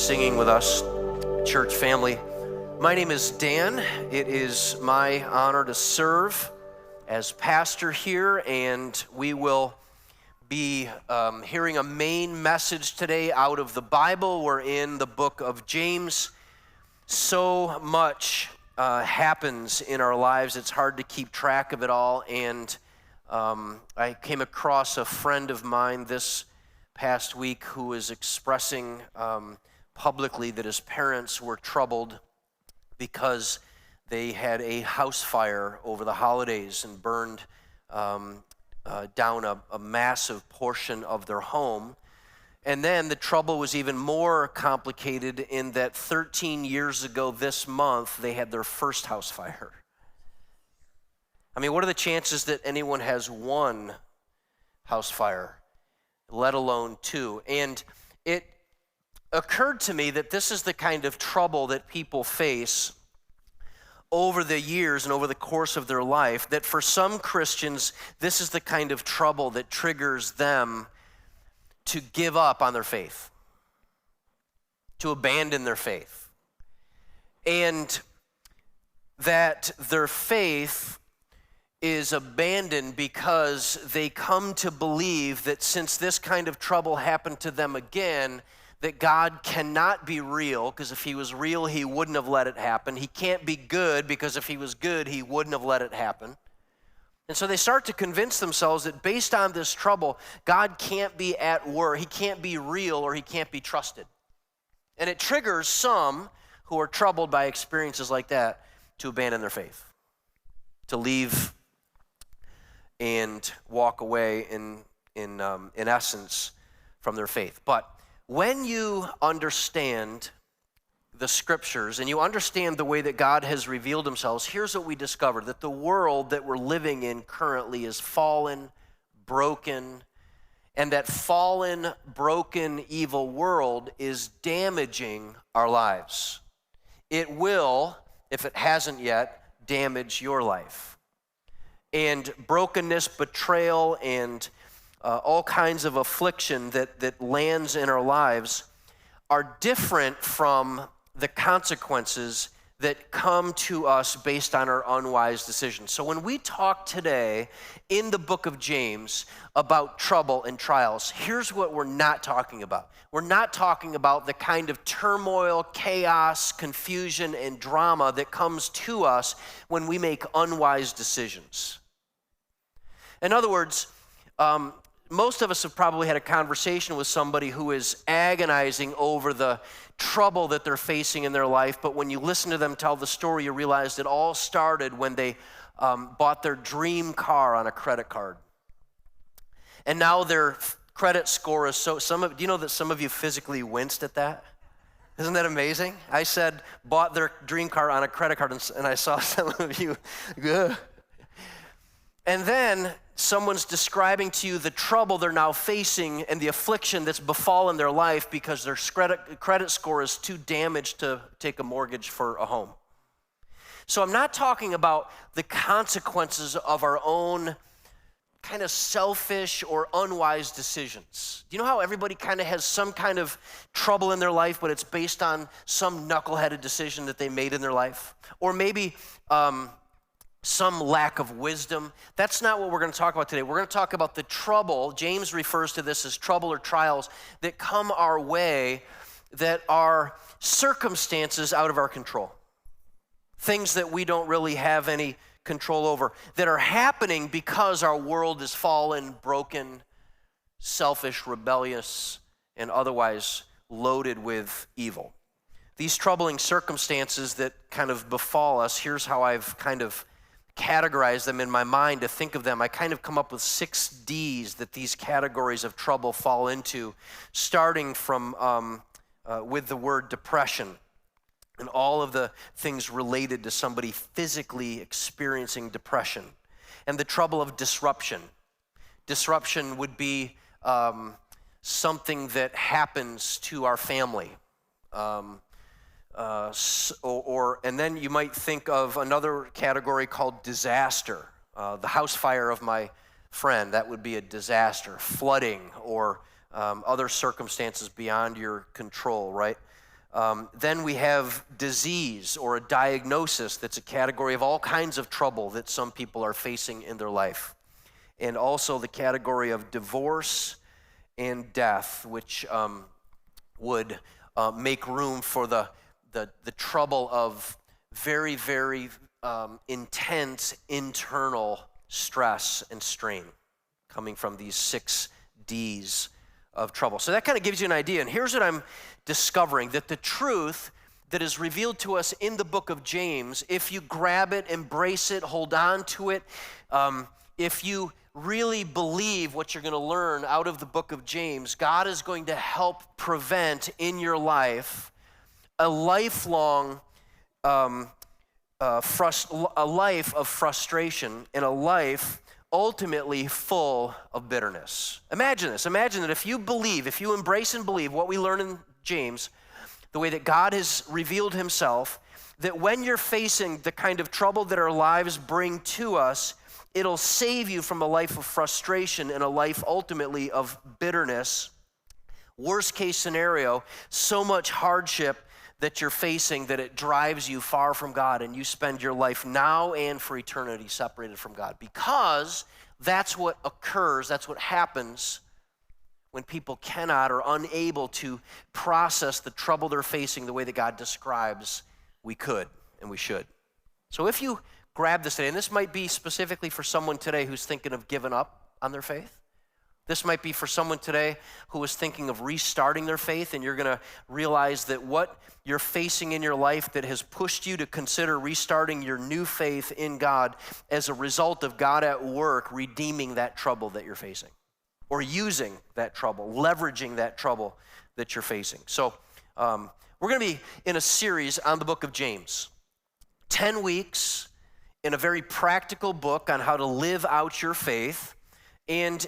singing with us, church family. My name is Dan. It is my honor to serve as pastor here, and we will be hearing a main message today out of the Bible. We're in the book of James. So much happens in our lives, it's hard to keep track of it all, and I came across a friend of mine this past week who was expressing publicly that his parents were troubled because they had a house fire over the holidays and burned down a massive portion of their home. And then the trouble was even more complicated in that 13 years ago this month, they had their first house fire. I mean, what are the chances that anyone has one house fire, let alone two? And it occurred to me that this is the kind of trouble that people face over the years and over the course of their life, that for some Christians, this is the kind of trouble that triggers them to give up on their faith, to abandon their faith, and that their faith is abandoned because they come to believe that since this kind of trouble happened to them again, that God cannot be real, because if he was real, he wouldn't have let it happen. He can't be good, because if he was good, he wouldn't have let it happen. And so they start to convince themselves that based on this trouble, God can't be at work, he can't be real, or he can't be trusted. And it triggers some who are troubled by experiences like that to abandon their faith, to leave and walk away in essence from their faith. But when you understand the scriptures and you understand the way that God has revealed himself, here's what we discovered: that the world that we're living in currently is fallen, broken, and that fallen, broken, evil world is damaging our lives. It will, if it hasn't yet, damage your life. And brokenness, betrayal, and all kinds of affliction that lands in our lives are different from the consequences that come to us based on our unwise decisions. So when we talk today in the book of James about trouble and trials, here's what we're not talking about. We're not talking about the kind of turmoil, chaos, confusion, and drama that comes to us when we make unwise decisions. In other words, most of us have probably had a conversation with somebody who is agonizing over the trouble that they're facing in their life, but when you listen to them tell the story, you realize it all started when they bought their dream car on a credit card. And now their credit score is so, do you know that some of you physically winced at that? Isn't that amazing? I said, bought their dream car on a credit card, and I saw some of you, ugh. And then someone's describing to you the trouble they're now facing and the affliction that's befallen their life because their credit score is too damaged to take a mortgage for a home. So I'm not talking about the consequences of our own kind of selfish or unwise decisions. Do you know how everybody kind of has some kind of trouble in their life, but it's based on some knuckleheaded decision that they made in their life? Or maybe some lack of wisdom. That's not what we're going to talk about today. We're going to talk about the trouble. James refers to this as trouble or trials that come our way that are circumstances out of our control. Things that we don't really have any control over, that are happening because our world is fallen, broken, selfish, rebellious, and otherwise loaded with evil. These troubling circumstances that kind of befall us, here's how I've kind of categorize them in my mind to think of them. I kind of come up with 6 D's that these categories of trouble fall into, starting from with the word depression and all of the things related to somebody physically experiencing depression, and the trouble of disruption. Disruption would be something that happens to our family. And then you might think of another category called disaster. The house fire of my friend, that would be a disaster. Flooding or other circumstances beyond your control, right? Then we have disease or a diagnosis. That's a category of all kinds of trouble that some people are facing in their life. And also the category of divorce and death, which would make room for the trouble of very, very intense internal stress and strain coming from these 6 D's of trouble. So that kind of gives you an idea. And here's what I'm discovering, that the truth that is revealed to us in the book of James, if you grab it, embrace it, hold on to it, if you really believe what you're going to learn out of the book of James, God is going to help prevent in your life a lifelong a life of frustration and a life ultimately full of bitterness. Imagine this. Imagine that if you embrace and believe what we learn in James, the way that God has revealed himself, that when you're facing the kind of trouble that our lives bring to us, it'll save you from a life of frustration and a life ultimately of bitterness. Worst case scenario, so much hardship that you're facing that it drives you far from God and you spend your life now and for eternity separated from God. Because that's what occurs, that's what happens when people cannot or unable to process the trouble they're facing the way that God describes we could and we should. So if you grab this today, and this might be specifically for someone today who's thinking of giving up on their faith. This might be for someone today who is thinking of restarting their faith, and you're going to realize that what you're facing in your life that has pushed you to consider restarting your new faith in God as a result of God at work redeeming that trouble that you're facing, or using that trouble, leveraging that trouble that you're facing. So we're going to be in a series on the book of James. 10 weeks in a very practical book on how to live out your faith. And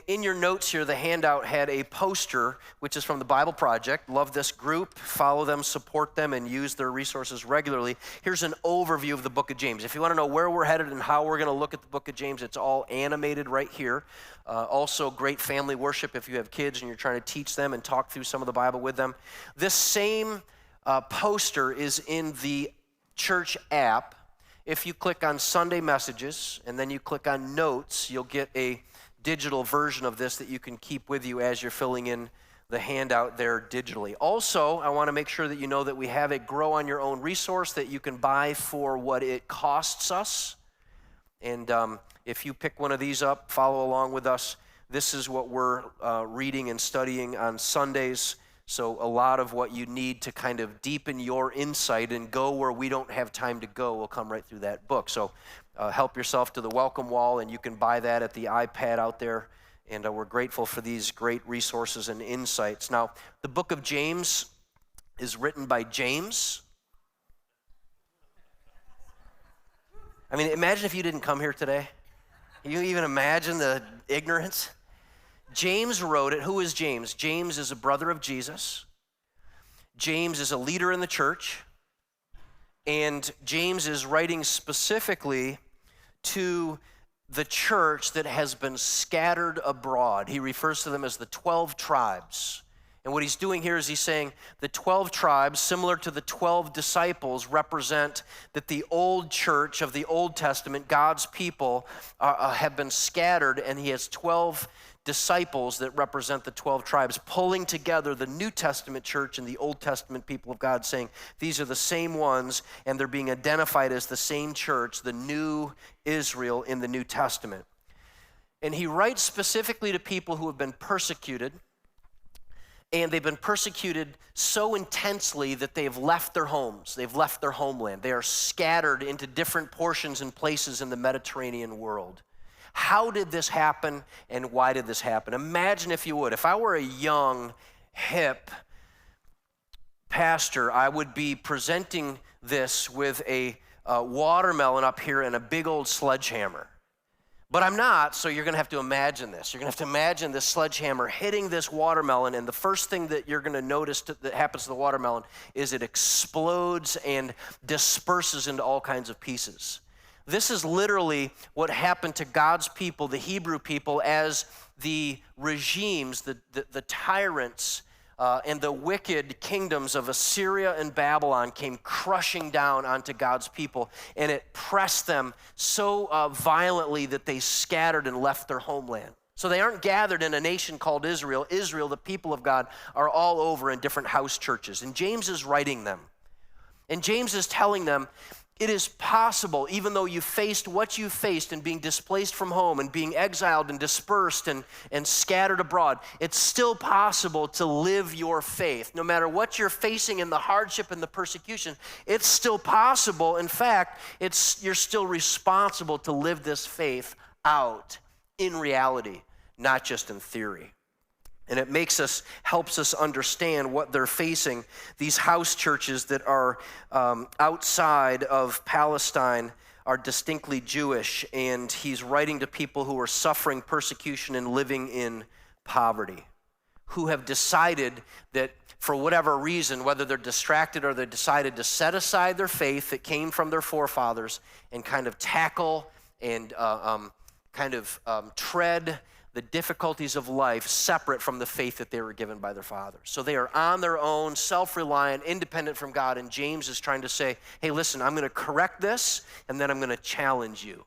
in your notes here, the handout had a poster, which is from the Bible Project. Love this group. Follow them, support them, and use their resources regularly. Here's an overview of the book of James. If you want to know where we're headed and how we're going to look at the book of James, it's all animated right here. Also, great family worship if you have kids and you're trying to teach them and talk through some of the Bible with them. This same poster is in the church app. If you click on Sunday messages and then you click on notes, you'll get a digital version of this that you can keep with you as you're filling in the handout there digitally. Also, I want to make sure that you know that we have a Grow on Your Own resource that you can buy for what it costs us. And if you pick one of these up, follow along with us. This is what we're reading and studying on Sundays. So a lot of what you need to kind of deepen your insight and go where we don't have time to go will come right through that book. So help yourself to the welcome wall, and you can buy that at the iPad out there. And we're grateful for these great resources and insights. Now, the book of James is written by James. I mean, imagine if you didn't come here today. Can you even imagine the ignorance? James wrote it. Who is James? James is a brother of Jesus. James is a leader in the church. And James is writing specifically to the church that has been scattered abroad. He refers to them as the 12 tribes. And what he's doing here is he's saying the 12 tribes, similar to the 12 disciples, represent that the old church of the Old Testament, God's people, have been scattered, and he has 12 disciples that represent the 12 tribes, pulling together the New Testament church and the Old Testament people of God, saying these are the same ones, and they're being identified as the same church, the new Israel in the New Testament. And he writes specifically to people who have been persecuted, and they've been persecuted so intensely that they've left their homes, they've left their homeland. They are scattered into different portions and places in the Mediterranean world. How did this happen, and why did this happen? Imagine, if you would, if I were a young, hip pastor, I would be presenting this with a watermelon up here and a big old sledgehammer. But I'm not, so you're going to have to imagine this. You're going to have to imagine this sledgehammer hitting this watermelon, and the first thing that you're going to notice that happens to the watermelon is it explodes and disperses into all kinds of pieces. This is literally what happened to God's people, the Hebrew people, as the regimes, the tyrants and the wicked kingdoms of Assyria and Babylon came crushing down onto God's people, and it pressed them so violently that they scattered and left their homeland. So they aren't gathered in a nation called Israel. Israel, the people of God, are all over in different house churches. And James is writing them. And James is telling them, it is possible, even though you faced what you faced in being displaced from home and being exiled and dispersed and scattered abroad, it's still possible to live your faith. No matter what you're facing in the hardship and the persecution, it's still possible. In fact, you're still responsible to live this faith out in reality, not just in theory. And it helps us understand what they're facing. These house churches that are outside of Palestine are distinctly Jewish, and he's writing to people who are suffering persecution and living in poverty, who have decided that for whatever reason, whether they're distracted or they decided to set aside their faith that came from their forefathers and kind of tackle and tread the difficulties of life separate from the faith that they were given by their fathers. So they are on their own, self-reliant, independent from God, and James is trying to say, hey, listen, I'm going to correct this, and then I'm going to challenge you.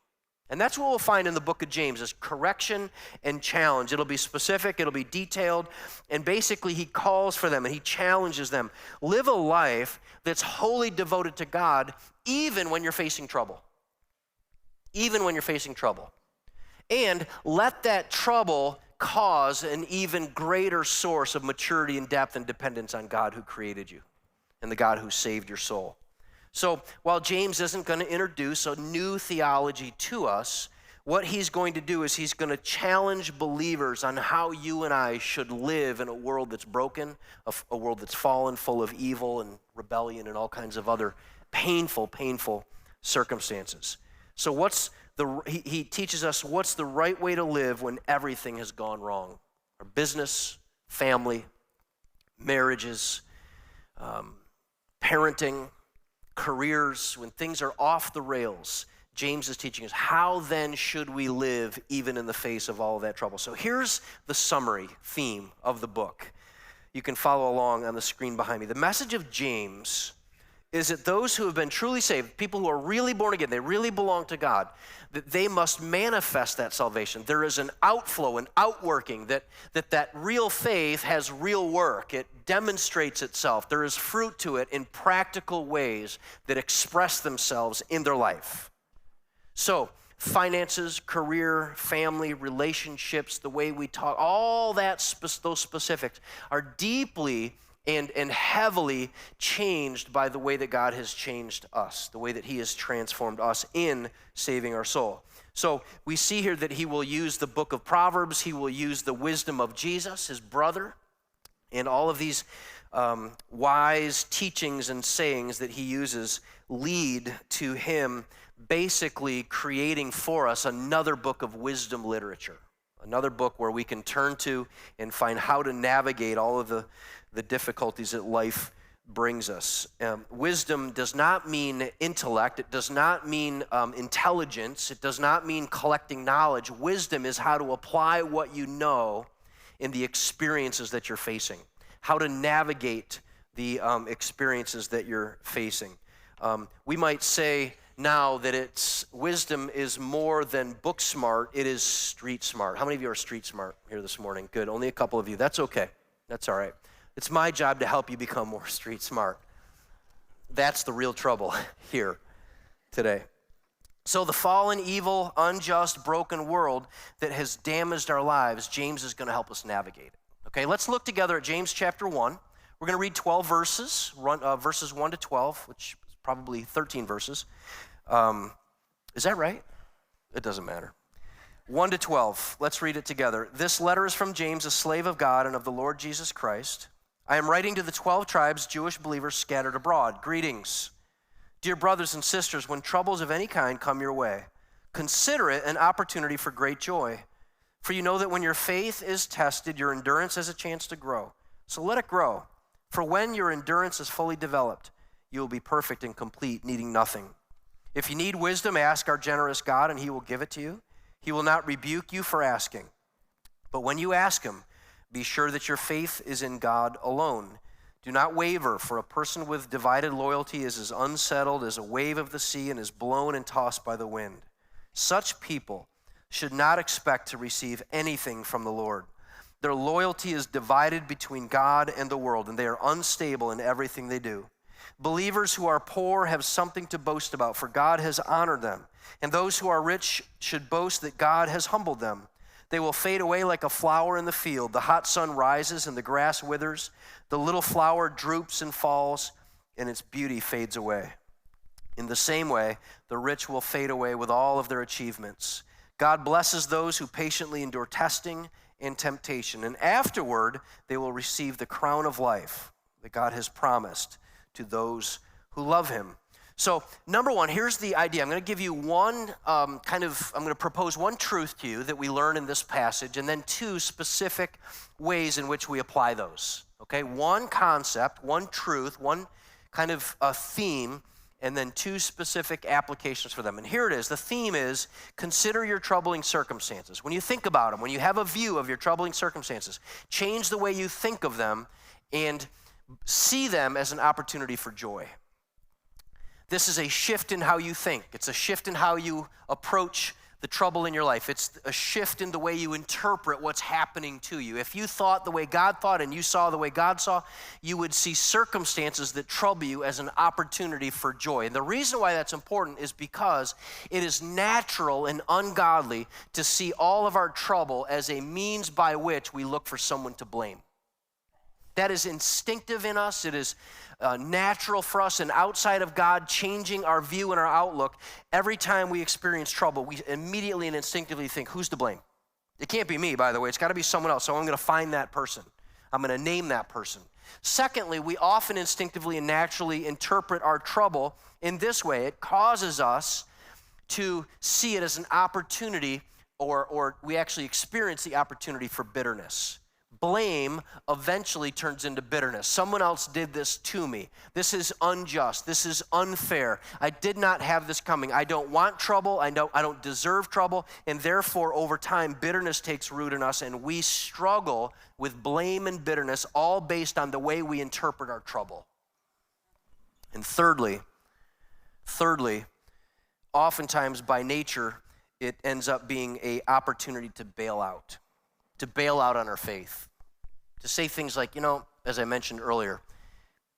And that's what we'll find in the book of James, is correction and challenge. It'll be specific, it'll be detailed, and basically he calls for them and he challenges them. Live a life that's wholly devoted to God, even when you're facing trouble. Even when you're facing trouble. And let that trouble cause an even greater source of maturity and depth and dependence on God who created you and the God who saved your soul. So while James isn't going to introduce a new theology to us, what he's going to do is he's going to challenge believers on how you and I should live in a world that's broken, a world that's fallen, full of evil and rebellion and all kinds of other painful circumstances. So he teaches us what's the right way to live when everything has gone wrong. Our business, family, marriages, parenting, careers, when things are off the rails. James is teaching us, how then should we live even in the face of all of that trouble? So here's the summary theme of the book. You can follow along on the screen behind me. The message of James is that those who have been truly saved, people who are really born again, they really belong to God, that they must manifest that salvation. There is an outflow, an outworking, that real faith has real work. It demonstrates itself. There is fruit to it in practical ways that express themselves in their life. So, finances, career, family, relationships, the way we talk, all that, those specifics are deeply and heavily changed by the way that God has changed us, the way that he has transformed us in saving our soul. So we see here that he will use the book of Proverbs, he will use the wisdom of Jesus, his brother, and all of these wise teachings and sayings that he uses lead to him basically creating for us another book of wisdom literature, another book where we can turn to and find how to navigate all of the difficulties that life brings us. Wisdom does not mean intellect. It does not mean intelligence. It does not mean collecting knowledge. Wisdom is how to apply what you know in the experiences that you're facing, how to navigate the experiences that you're facing. We might say now that wisdom is more than book smart, it is street smart. How many of you are street smart here this morning? Good, only a couple of you. That's okay. That's all right. It's my job to help you become more street smart. That's the real trouble here today. So the fallen, evil, unjust, broken world that has damaged our lives, James is going to help us navigate it. Okay, let's look together at James chapter 1. We're going to read 12 verses, verses 1 to 12, which is probably 13 verses. Is that right? It doesn't matter. 1 to 12. Let's read it together. This letter is from James, a slave of God and of the Lord Jesus Christ. I am writing to the 12 tribes, Jewish believers scattered abroad. Greetings. Dear brothers and sisters, when troubles of any kind come your way, consider it an opportunity for great joy. For you know that when your faith is tested, your endurance has a chance to grow. So let it grow. For when your endurance is fully developed, you will be perfect and complete, needing nothing. If you need wisdom, ask our generous God, and he will give it to you. He will not rebuke you for asking. But when you ask him, Be sure that your faith is in God alone. Do not waver, for a person with divided loyalty is as unsettled as a wave of the sea and is blown and tossed by the wind. Such people should not expect to receive anything from the Lord. Their loyalty is divided between God and the world, and they are unstable in everything they do. Believers who are poor have something to boast about, for God has honored them. And those who are rich should boast that God has humbled them. They will fade away like a flower in the field. The hot sun rises and the grass withers. The little flower droops and falls, and its beauty fades away. In the same way, the rich will fade away with all of their achievements. God blesses those who patiently endure testing and temptation, and afterward they will receive the crown of life that God has promised to those who love him. So, number one, here's the idea. I'm going to give you I'm going to propose one truth to you that we learn in this passage, and then two specific ways in which we apply those. Okay, one concept, one truth, one kind of a theme, and then two specific applications for them. And here it is. The theme is, consider your troubling circumstances. When you think about them, when you have a view of your troubling circumstances, change the way you think of them and see them as an opportunity for joy. This is a shift in how you think. It's a shift in how you approach the trouble in your life. It's a shift in the way you interpret what's happening to you. If you thought the way God thought and you saw the way God saw, you would see circumstances that trouble you as an opportunity for joy. And the reason why that's important is because it is natural and ungodly to see all of our trouble as a means by which we look for someone to blame. That is instinctive in us. It is natural for us, and outside of God changing our view and our outlook, every time we experience trouble, we immediately and instinctively think, who's to blame? It can't be me, by the way. It's got to be someone else, so I'm going to find that person. I'm going to name that person. Secondly, we often instinctively and naturally interpret our trouble in this way. It causes us to see it as an opportunity, or we actually experience the opportunity for bitterness. Blame eventually turns into bitterness. Someone else did this to me. This is unjust. This is unfair. I did not have this coming. I don't want trouble. I don't deserve trouble. And therefore, over time, bitterness takes root in us, and we struggle with blame and bitterness, all based on the way we interpret our trouble. And thirdly, oftentimes by nature, it ends up being an opportunity to bail out on our faith. To say things like, as I mentioned earlier,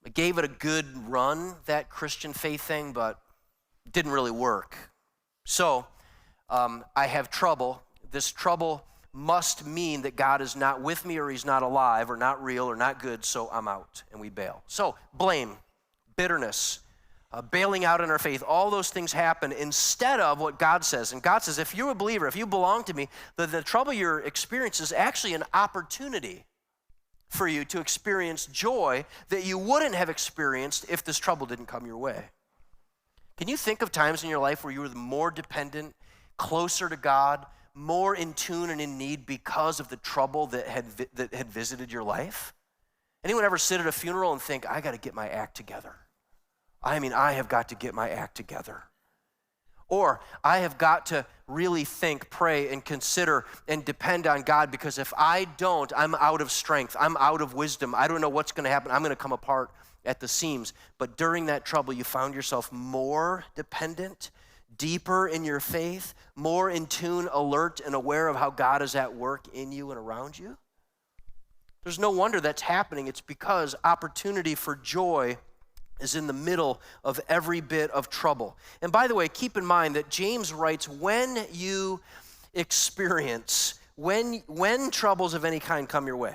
I gave it a good run, that Christian faith thing, but it didn't really work. So I have trouble. This trouble must mean that God is not with me, or he's not alive, or not real, or not good, so I'm out, and we bail. So blame, bitterness, bailing out in our faith, all those things happen instead of what God says. And God says, if you're a believer, if you belong to me, the trouble you're experiencing is actually an opportunity for you to experience joy that you wouldn't have experienced if this trouble didn't come your way. Can you think of times in your life where you were more dependent, closer to God, more in tune and in need because of the trouble that had visited your life? Anyone ever sit at a funeral and think, I got to get my act together? I have got to get my act together. Or I have got to really think, pray, and consider and depend on God, because if I don't, I'm out of strength. I'm out of wisdom. I don't know what's going to happen. I'm going to come apart at the seams. But during that trouble, you found yourself more dependent, deeper in your faith, more in tune, alert, and aware of how God is at work in you and around you. There's no wonder that's happening. It's because opportunity for joy is in the middle of every bit of trouble. And by the way, keep in mind that James writes, when you experience, when troubles of any kind come your way.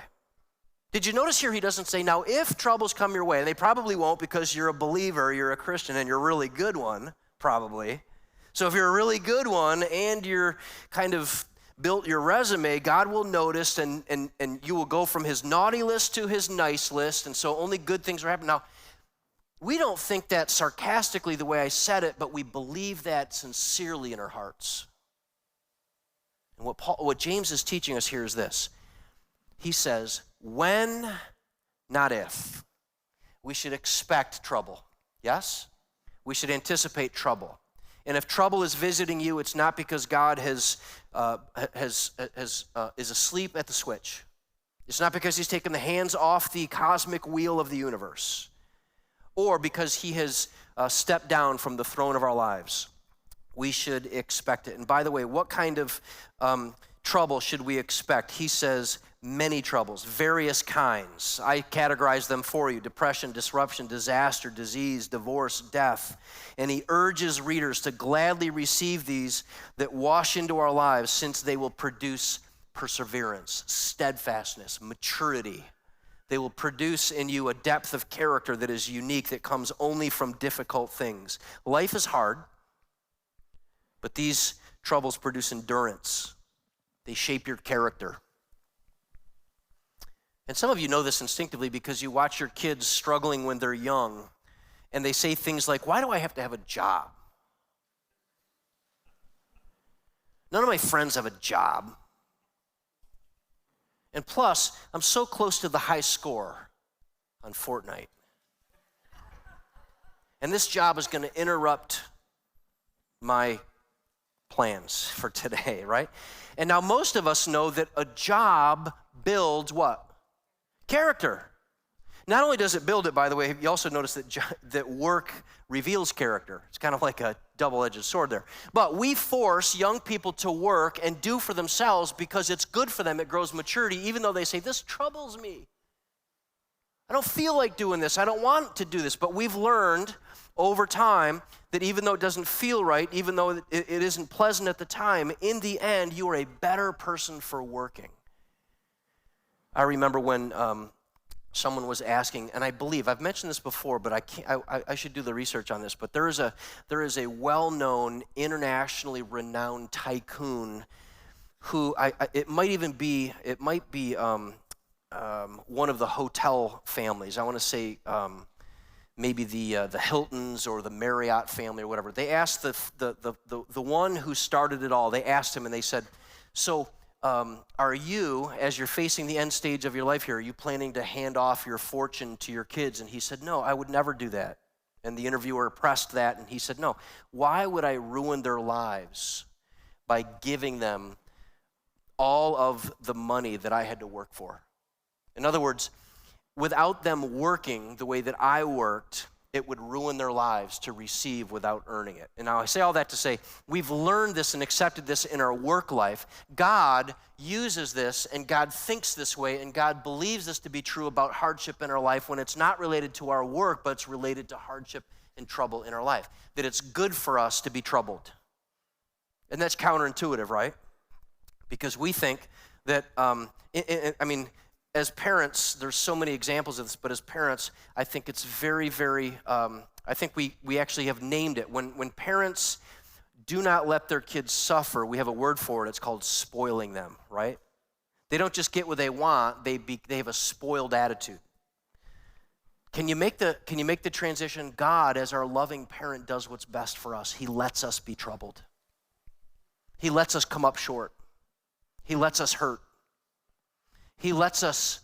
Did you notice here he doesn't say, now if troubles come your way, and they probably won't because you're a believer, you're a Christian, and you're a really good one, probably. So if you're a really good one and you're kind of built your resume, God will notice, and you will go from his naughty list to his nice list, and so only good things are happening. Now, we don't think that sarcastically the way I said it, but we believe that sincerely in our hearts. And what James is teaching us here is this. He says, when, not if, we should expect trouble. Yes? We should anticipate trouble. And if trouble is visiting you, it's not because God is asleep at the switch. It's not because he's taken the hands off the cosmic wheel of the universe, or because he has stepped down from the throne of our lives. We should expect it. And by the way, what kind of trouble should we expect? He says many troubles, various kinds. I categorize them for you: depression, disruption, disaster, disease, divorce, death. And he urges readers to gladly receive these that wash into our lives, since they will produce perseverance, steadfastness, maturity. They will produce in you a depth of character that is unique, that comes only from difficult things. Life is hard, but these troubles produce endurance. They shape your character. And some of you know this instinctively because you watch your kids struggling when they're young, and they say things like, "Why do I have to have a job? None of my friends have a job. And plus, I'm so close to the high score on Fortnite. And this job is going to interrupt my plans for today," right? And now most of us know that a job builds what? Character. Not only does it build it, by the way, you also notice that work reveals character. It's kind of like a double-edged sword there. But we force young people to work and do for themselves because it's good for them. It grows maturity, even though they say, "This troubles me. I don't feel like doing this. I don't want to do this." But we've learned over time that even though it doesn't feel right, even though it isn't pleasant at the time, in the end, you are a better person for working. I remember when someone was asking, and I believe I've mentioned this before, but I should do the research on this. But there is a well-known, internationally renowned tycoon who it might be one of the hotel families. I want to say maybe the Hiltons or the Marriott family or whatever. They asked the one who started it all. They asked him, and they said, "So, are you, as you're facing the end stage of your life here, are you planning to hand off your fortune to your kids?" And he said, "No, I would never do that." And the interviewer pressed that, and he said, "No, why would I ruin their lives by giving them all of the money that I had to work for?" In other words, without them working the way that I worked, it would ruin their lives to receive without earning it. And now I say all that to say, we've learned this and accepted this in our work life. God uses this, and God thinks this way, and God believes this to be true about hardship in our life when it's not related to our work, but it's related to hardship and trouble in our life. That it's good for us to be troubled. And that's counterintuitive, right? Because we think that, as parents, there's so many examples of this, but as parents, I think it's very, very, I think we actually have named it. When parents do not let their kids suffer, we have a word for it. It's called spoiling them, right? They don't just get what they want, they have a spoiled attitude. Can you make the transition? God, as our loving parent, does what's best for us. He lets us be troubled. He lets us come up short. He lets us hurt. He lets us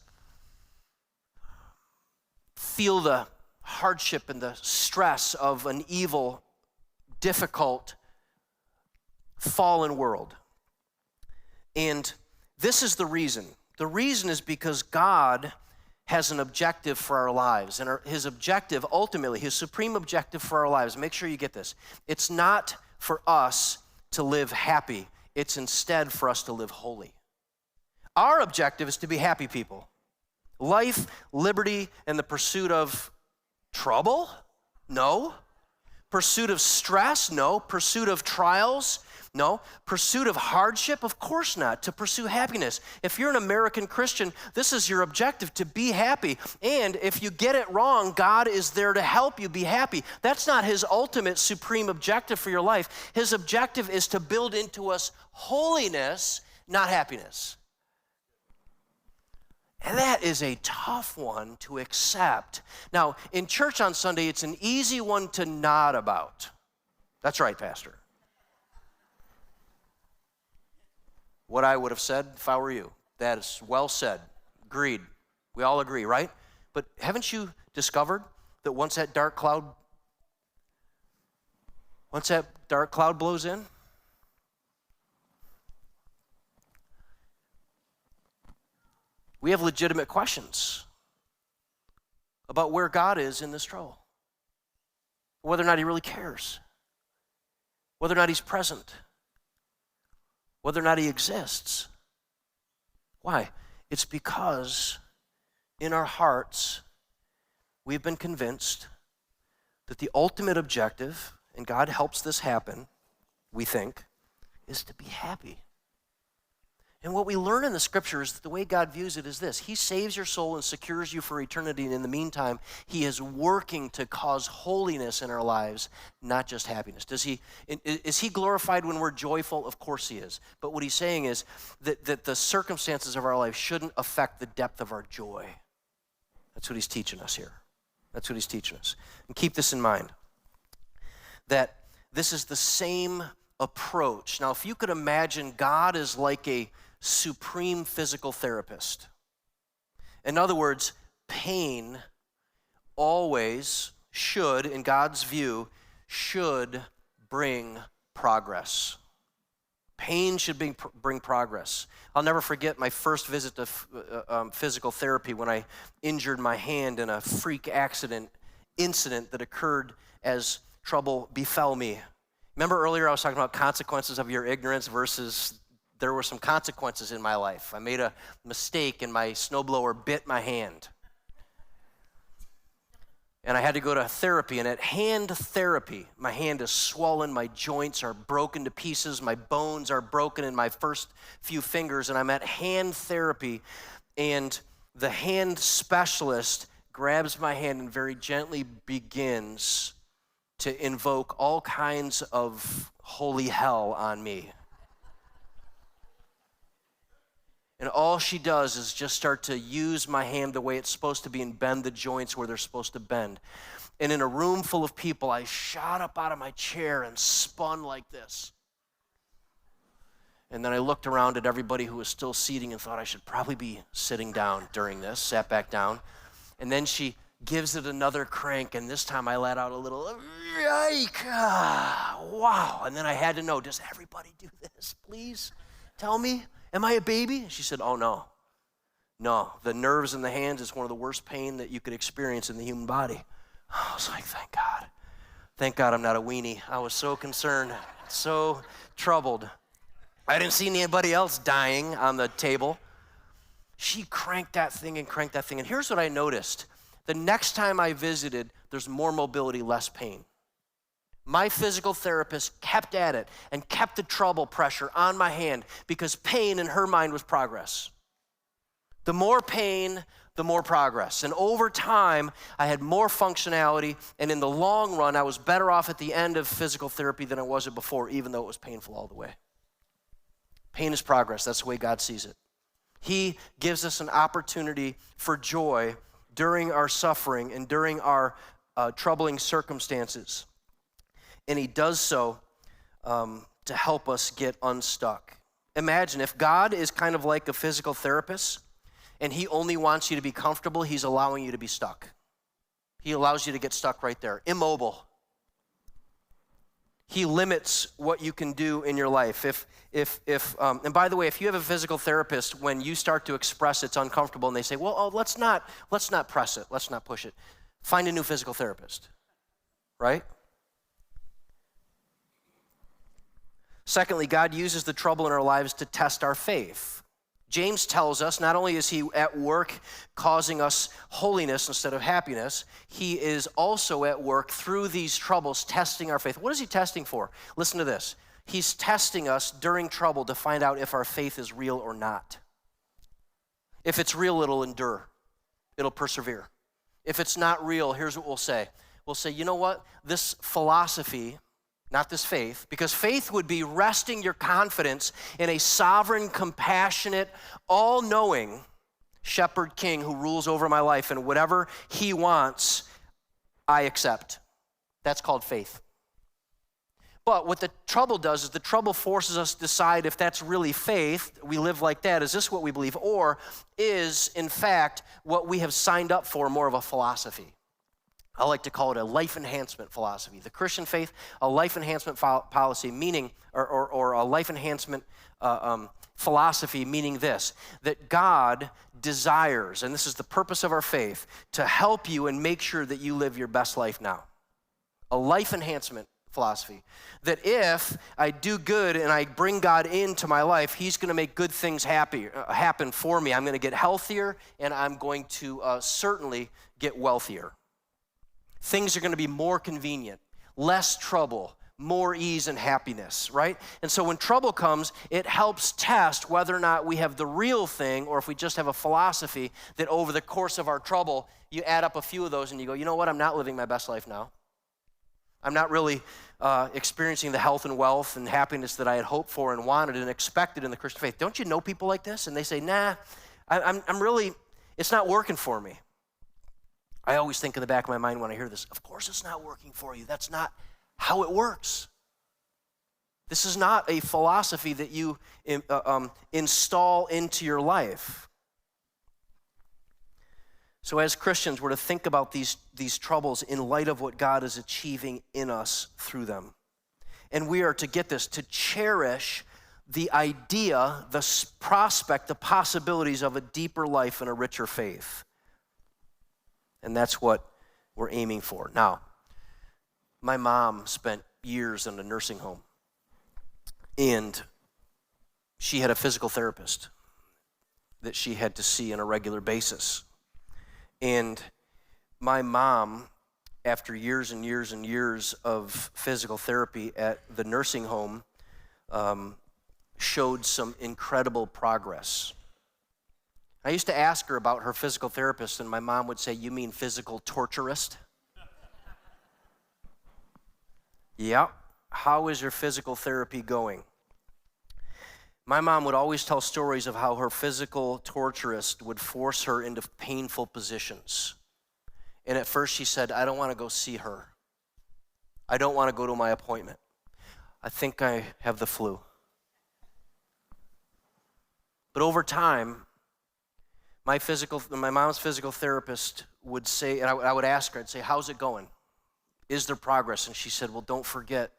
feel the hardship and the stress of an evil, difficult, fallen world. And this is the reason. The reason is because God has an objective for our lives. And his objective, ultimately, his supreme objective for our lives, make sure you get this, it's not for us to live happy. It's instead for us to live holy. Our objective is to be happy people. Life, liberty, and the pursuit of trouble? No. Pursuit of stress? No. Pursuit of trials? No. Pursuit of hardship? Of course not. To pursue happiness. If you're an American Christian, this is your objective, to be happy. And if you get it wrong, God is there to help you be happy. That's not his ultimate supreme objective for your life. His objective is to build into us holiness, not happiness. And that is a tough one to accept. Now, in church on Sunday, it's an easy one to nod about. That's right, Pastor. What I would have said if I were you. That is well said. Agreed. We all agree, right? But haven't you discovered that once that dark cloud blows in, We have legitimate questions about where God is in this trouble, whether or not he really cares, whether or not he's present, whether or not he exists. Why? It's because in our hearts, we've been convinced that the ultimate objective, and God helps this happen, we think, is to be happy. And what we learn in the scripture is that the way God views it is this: he saves your soul and secures you for eternity, and in the meantime, he is working to cause holiness in our lives, not just happiness. Is he glorified when we're joyful? Of course he is. But what he's saying is that the circumstances of our life shouldn't affect the depth of our joy. That's what he's teaching us here. That's what he's teaching us. And keep this in mind, that this is the same approach. Now, if you could imagine God is like a supreme physical therapist. In other words, pain always should, in God's view, should bring progress. Pain should bring progress. I'll never forget my first visit to physical therapy when I injured my hand in a freak incident that occurred as trouble befell me. Remember earlier I was talking about consequences of your ignorance versus there were some consequences in my life. I made a mistake and my snowblower bit my hand. And I had to go to therapy, and at hand therapy, my hand is swollen, my joints are broken to pieces, my bones are broken in my first few fingers, and I'm at hand therapy, and the hand specialist grabs my hand and very gently begins to invoke all kinds of holy hell on me. And all she does is just start to use my hand the way it's supposed to be and bend the joints where they're supposed to bend. And in a room full of people, I shot up out of my chair and spun like this. And then I looked around at everybody who was still seating and thought I should probably be sitting down during this, sat back down. And then she gives it another crank, and this time I let out a little, yike, wow. And then I had to know, does everybody do this, please? Tell me. Am I a baby? And she said, oh, no. No, the nerves in the hands is one of the worst pain that you could experience in the human body. I was like, thank God. Thank God I'm not a weenie. I was so concerned, so troubled. I didn't see anybody else dying on the table. She cranked that thing. And here's what I noticed. The next time I visited, there's more mobility, less pain. My physical therapist kept at it and kept the trouble pressure on my hand because pain in her mind was progress. The more pain, the more progress. And over time, I had more functionality, and in the long run, I was better off at the end of physical therapy than I was before, even though it was painful all the way. Pain is progress. That's the way God sees it. He gives us an opportunity for joy during our suffering and during our troubling circumstances. And he does so to help us get unstuck. Imagine if God is kind of like a physical therapist and he only wants you to be comfortable, he's allowing you to be stuck. He allows you to get stuck right there, immobile. He limits what you can do in your life. And by the way, if you have a physical therapist, when you start to express it's uncomfortable and they say, well, let's not press it, let's not push it. Find a new physical therapist, right? Secondly, God uses the trouble in our lives to test our faith. James tells us not only is he at work causing us holiness instead of happiness, he is also at work through these troubles testing our faith. What is he testing for? Listen to this. He's testing us during trouble to find out if our faith is real or not. If it's real, it'll endure. It'll persevere. If it's not real, here's what we'll say. We'll say, you know what? This philosophy, not this faith, because faith would be resting your confidence in a sovereign, compassionate, all-knowing shepherd king who rules over my life, and whatever he wants, I accept. That's called faith. But what the trouble does is the trouble forces us to decide if that's really faith, we live like that, is this what we believe, or is, in fact, what we have signed up for more of a philosophy. I like to call it a life enhancement philosophy. The Christian faith, a life enhancement policy, meaning, or a life enhancement philosophy, meaning this, that God desires, and this is the purpose of our faith, to help you and make sure that you live your best life now. A life enhancement philosophy. That if I do good and I bring God into my life, he's going to make good things happen for me. I'm going to get healthier, and I'm going to certainly get wealthier. Things are going to be more convenient, less trouble, more ease and happiness, right? And so when trouble comes, it helps test whether or not we have the real thing or if we just have a philosophy that over the course of our trouble, you add up a few of those and you go, you know what, I'm not living my best life now. I'm not really experiencing the health and wealth and happiness that I had hoped for and wanted and expected in the Christian faith. Don't you know people like this? And they say, nah, I'm really, it's not working for me. I always think in the back of my mind when I hear this, of course it's not working for you. That's not how it works. This is not a philosophy that you install into your life. So as Christians, we're to think about these troubles in light of what God is achieving in us through them. And we are to get this, to cherish the idea, the prospect, the possibilities of a deeper life and a richer faith. And that's what we're aiming for. Now, my mom spent years in a nursing home, and she had a physical therapist that she had to see on a regular basis. And my mom, after years and years and years of physical therapy at the nursing home, showed some incredible progress. I used to ask her about her physical therapist, and my mom would say, "You mean physical torturist?" Yeah. How is your physical therapy going? My mom would always tell stories of how her physical torturist would force her into painful positions. And at first she said, I don't want to go see her. I don't want to go to my appointment. I think I have the flu. But over time, my mom's physical therapist would say, and I would ask her, I'd say, how's it going? Is there progress? And she said, well, don't forget,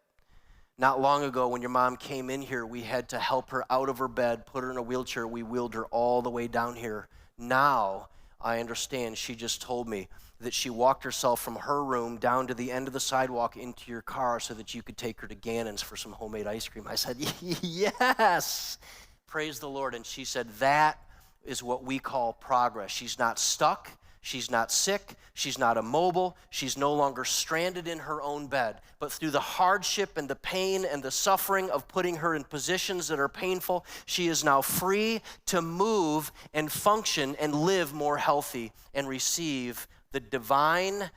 not long ago when your mom came in here, we had to help her out of her bed, put her in a wheelchair. We wheeled her all the way down here. Now I understand, she just told me that she walked herself from her room down to the end of the sidewalk into your car so that you could take her to Gannon's for some homemade ice cream. I said, yes, praise the Lord. And she said, that is what we call progress. She's not stuck. She's not sick, she's not immobile, she's no longer stranded in her own bed. But through the hardship and the pain and the suffering of putting her in positions that are painful, she is now free to move and function and live more healthy and receive the divine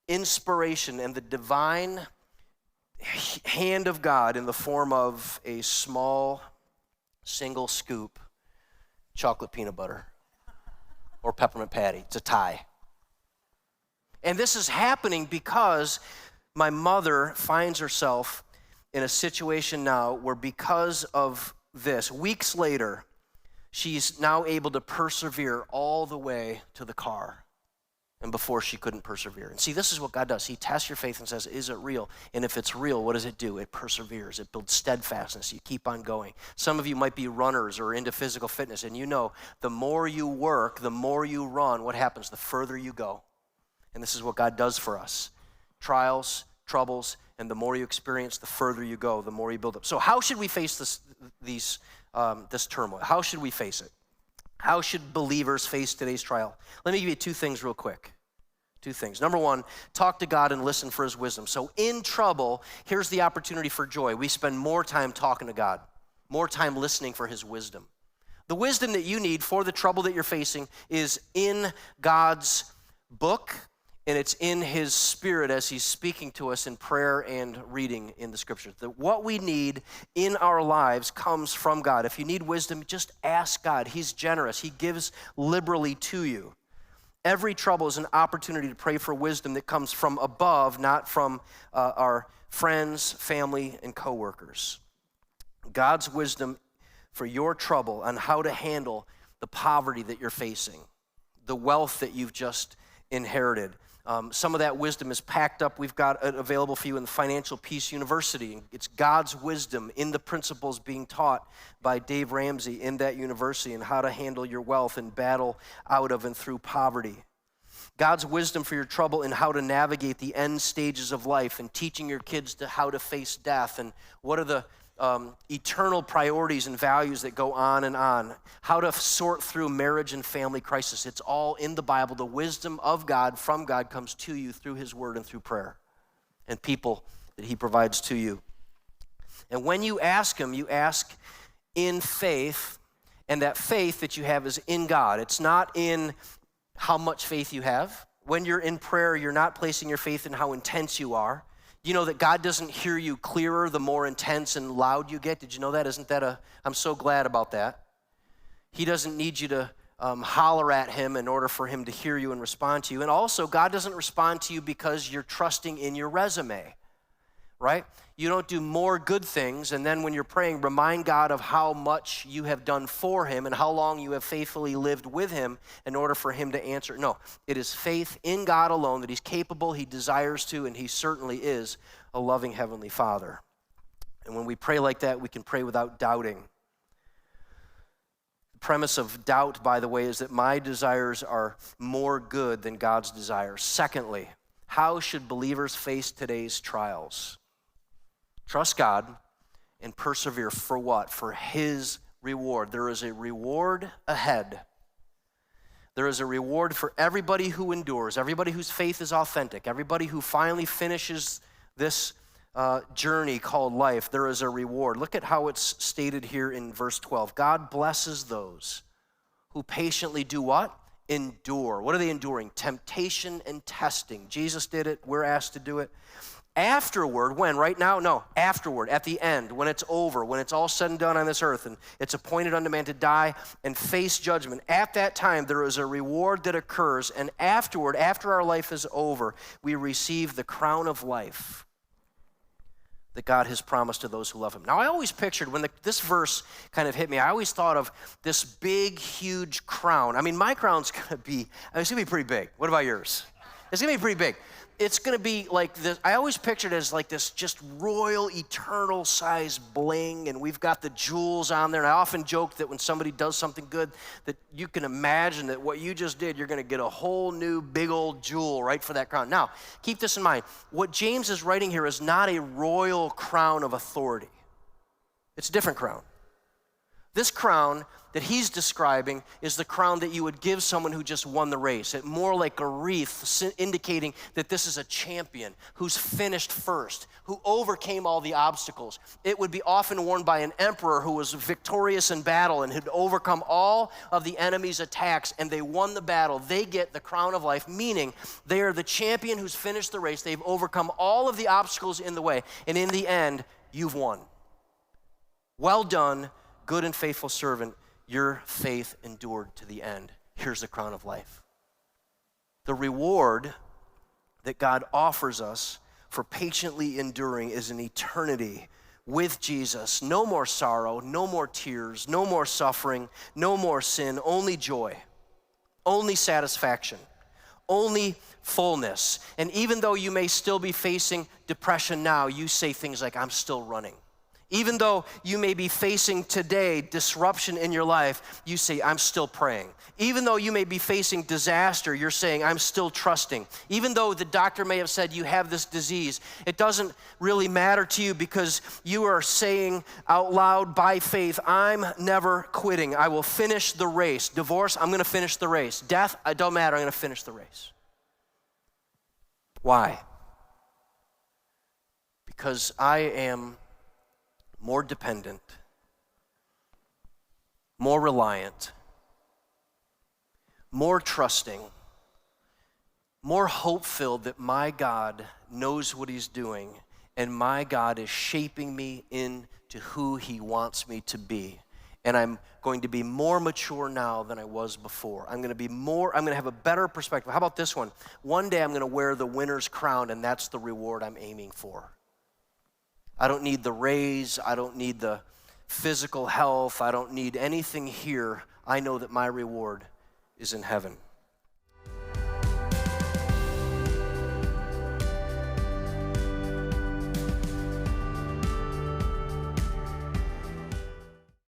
inspiration and the divine hand of God in the form of a small single scoop chocolate peanut butter. Or peppermint patty. It's a tie. And this is happening because my mother finds herself in a situation now where because of this, weeks later, she's now able to persevere all the way to the car. And before she couldn't persevere. And see, this is what God does. He tests your faith and says, is it real? And if it's real, what does it do? It perseveres. It builds steadfastness. You keep on going. Some of you might be runners or into physical fitness, and you know the more you work, the more you run, what happens? The further you go. And this is what God does for us. Trials, troubles, and the more you experience, the further you go, the more you build up. So how should we face this turmoil? How should we face it? How should believers face today's trial? Let me give you two things real quick. Two things. Number one, talk to God and listen for his wisdom. So in trouble, here's the opportunity for joy. We spend more time talking to God, more time listening for his wisdom. The wisdom that you need for the trouble that you're facing is in God's book, and it's in his spirit as he's speaking to us in prayer and reading in the scriptures. That what we need in our lives comes from God. If you need wisdom, just ask God. He's generous. He gives liberally to you. Every trouble is an opportunity to pray for wisdom that comes from above, not from our friends, family, and coworkers. God's wisdom for your trouble on how to handle the poverty that you're facing, the wealth that you've just inherited, Some of that wisdom is packed up. We've got it available for you in the Financial Peace University. It's God's wisdom in the principles being taught by Dave Ramsey in that university, and how to handle your wealth and battle out of and through poverty. God's wisdom for your trouble and how to navigate the end stages of life, and teaching your kids to how to face death, and what are the eternal priorities and values that go on and on. How to sort through marriage and family crisis. It's all in the Bible. The wisdom of God, from God, comes to you through his word and through prayer and people that he provides to you. And when you ask him, you ask in faith, and that faith that you have is in God. It's not in how much faith you have. When you're in prayer, you're not placing your faith in how intense you are. You know that God doesn't hear you clearer the more intense and loud you get. Did you know that? Isn't that I'm so glad about that. He doesn't need you to holler at him in order for him to hear you and respond to you. And also, God doesn't respond to you because you're trusting in your resume, right? You don't do more good things, and then when you're praying, remind God of how much you have done for him and how long you have faithfully lived with him in order for him to answer. No, it is faith in God alone that he's capable, he desires to, and he certainly is a loving heavenly Father. And when we pray like that, we can pray without doubting. The premise of doubt, by the way, is that my desires are more good than God's desires. Secondly, how should believers face today's trials? Trust God and persevere for what? For his reward. There is a reward ahead. There is a reward for everybody who endures, everybody whose faith is authentic, everybody who finally finishes this journey called life. There is a reward. Look at how it's stated here in verse 12. God blesses those who patiently do what? Endure. What are they enduring? Temptation and testing. Jesus did it. We're asked to do it. Afterward, when? Right now? No, afterward, at the end, when it's over, when it's all said and done on this earth, and it's appointed unto man to die and face judgment. At that time, there is a reward that occurs, and afterward, after our life is over, we receive the crown of life that God has promised to those who love him. Now, I always pictured, when this verse kind of hit me, I always thought of this big, huge crown. I mean, my crown's going to be, it's going to be pretty big. What about yours? It's going to be pretty big. It's going to be like this. I always pictured it as like this just royal, eternal size bling, and we've got the jewels on there. And I often joke that when somebody does something good, that you can imagine that what you just did, you're going to get a whole new big old jewel right for that crown. Now, keep this in mind. What James is writing here is not a royal crown of authority. It's a different crown. This crown that he's describing is the crown that you would give someone who just won the race. It more like a wreath, indicating that this is a champion who's finished first, who overcame all the obstacles. It would be often worn by an emperor who was victorious in battle and had overcome all of the enemy's attacks, and they won the battle. They get the crown of life, meaning they are the champion who's finished the race. They've overcome all of the obstacles in the way, and in the end, you've won. Well done, good and faithful servant. Your faith endured to the end. Here's the crown of life. The reward that God offers us for patiently enduring is an eternity with Jesus. No more sorrow, no more tears, no more suffering, no more sin, only joy, only satisfaction, only fullness. And even though you may still be facing depression now, you say things like, I'm still running. Even though you may be facing today disruption in your life, you say, I'm still praying. Even though you may be facing disaster, you're saying, I'm still trusting. Even though the doctor may have said you have this disease, it doesn't really matter to you because you are saying out loud by faith, I'm never quitting. I will finish the race. Divorce, I'm going to finish the race. Death, it don't matter. I'm going to finish the race. Why? Because I am more dependent, more reliant, more trusting, more hope-filled that my God knows what he's doing, and my God is shaping me into who he wants me to be. And I'm going to be more mature now than I was before. I'm going to have a better perspective. How about this one? One day I'm going to wear the winner's crown, and that's the reward I'm aiming for. I don't need the raise. I don't need the physical health. I don't need anything here. I know that my reward is in heaven.